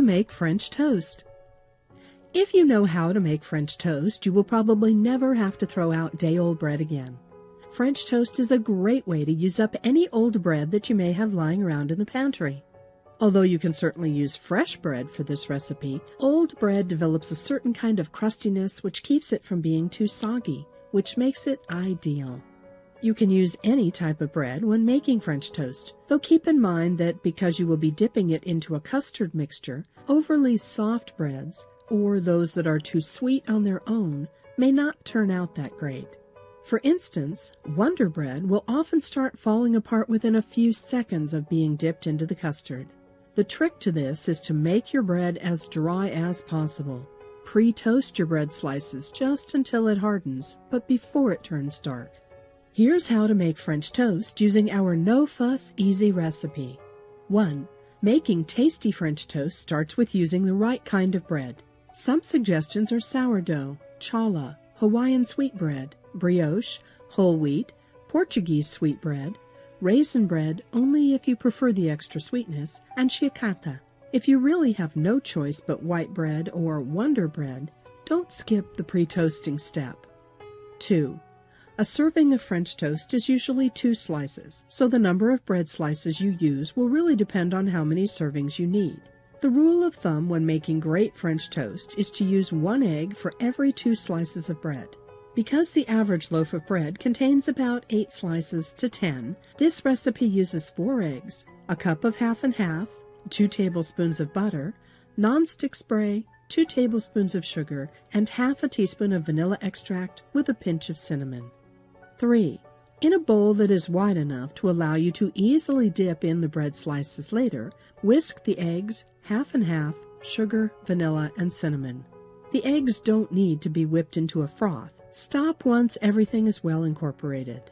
to make French toast. If you know how to make French toast, you will probably never have to throw out day-old bread again. French toast is a great way to use up any old bread that you may have lying around in the pantry. Although you can certainly use fresh bread for this recipe, old bread develops a certain kind of crustiness which keeps it from being too soggy, which makes it ideal. You can use any type of bread when making French toast, though keep in mind that because you will be dipping it into a custard mixture, overly soft breads, or those that are too sweet on their own, may not turn out that great. For instance, Wonder Bread will often start falling apart within a few seconds of being dipped into the custard. The trick to this is to make your bread as dry as possible. Pre-toast your bread slices just until it hardens, but before it turns dark. Here's how to make French toast using our no-fuss, easy recipe. 1. Making tasty French toast starts with using the right kind of bread. Some suggestions are sourdough, challah, Hawaiian sweetbread, brioche, whole wheat, Portuguese sweetbread, raisin bread only if you prefer the extra sweetness, and ciabatta. If you really have no choice but white bread or Wonder Bread, don't skip the pre-toasting step. 2. A serving of French toast is usually 2 slices, so the number of bread slices you use will really depend on how many servings you need. The rule of thumb when making great French toast is to use 1 egg for every 2 slices of bread. Because the average loaf of bread contains about 8 slices to 10, this recipe uses 4 eggs, a cup of half and half, 2 tablespoons of butter, non-stick spray, 2 tablespoons of sugar, and half a teaspoon of vanilla extract with a pinch of cinnamon. 3. In a bowl that is wide enough to allow you to easily dip in the bread slices later, whisk the eggs, half and half, sugar, vanilla, and cinnamon. The eggs don't need to be whipped into a froth. Stop once everything is well incorporated.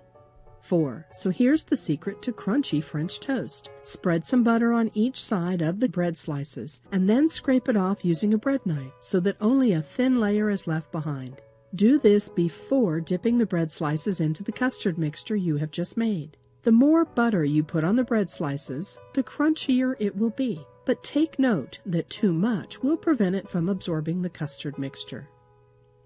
4. So here's the secret to crunchy French toast. Spread some butter on each side of the bread slices, and then scrape it off using a bread knife so that only a thin layer is left behind. Do this before dipping the bread slices into the custard mixture you have just made. The more butter you put on the bread slices, the crunchier it will be. But take note that too much will prevent it from absorbing the custard mixture.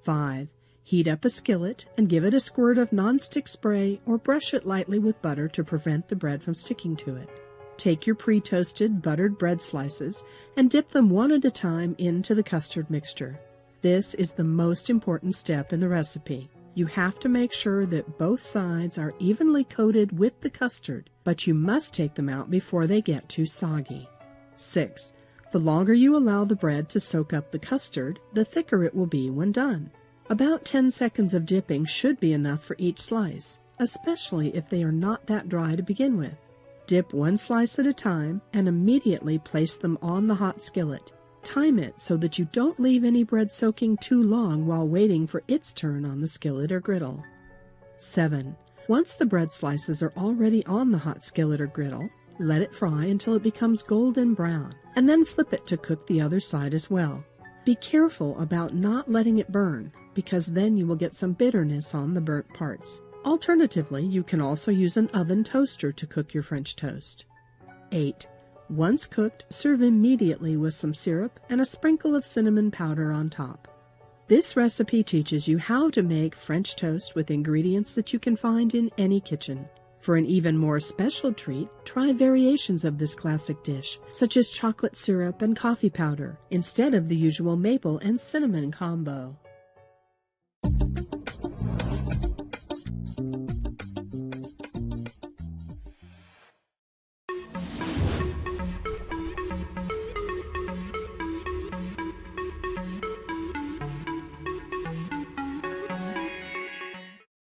5. Heat up a skillet and give it a squirt of non-stick spray or brush it lightly with butter to prevent the bread from sticking to it. Take your pre-toasted buttered bread slices and dip them one at a time into the custard mixture. This is the most important step in the recipe. You have to make sure that both sides are evenly coated with the custard, but you must take them out before they get too soggy. 6. The longer you allow the bread to soak up the custard, the thicker it will be when done. About 10 seconds of dipping should be enough for each slice, especially if they are not that dry to begin with. Dip 1 slice at a time and immediately place them on the hot skillet. Time it so that you don't leave any bread soaking too long while waiting for its turn on the skillet or griddle. 7. Once the bread slices are already on the hot skillet or griddle, let it fry until it becomes golden brown, and then flip it to cook the other side as well. Be careful about not letting it burn, because then you will get some bitterness on the burnt parts. Alternatively, you can also use an oven toaster to cook your French toast. 8. Once cooked, serve immediately with some syrup and a sprinkle of cinnamon powder on top. This recipe teaches you how to make French toast with ingredients that you can find in any kitchen. For an even more special treat, try variations of this classic dish, such as chocolate syrup and coffee powder, instead of the usual maple and cinnamon combo.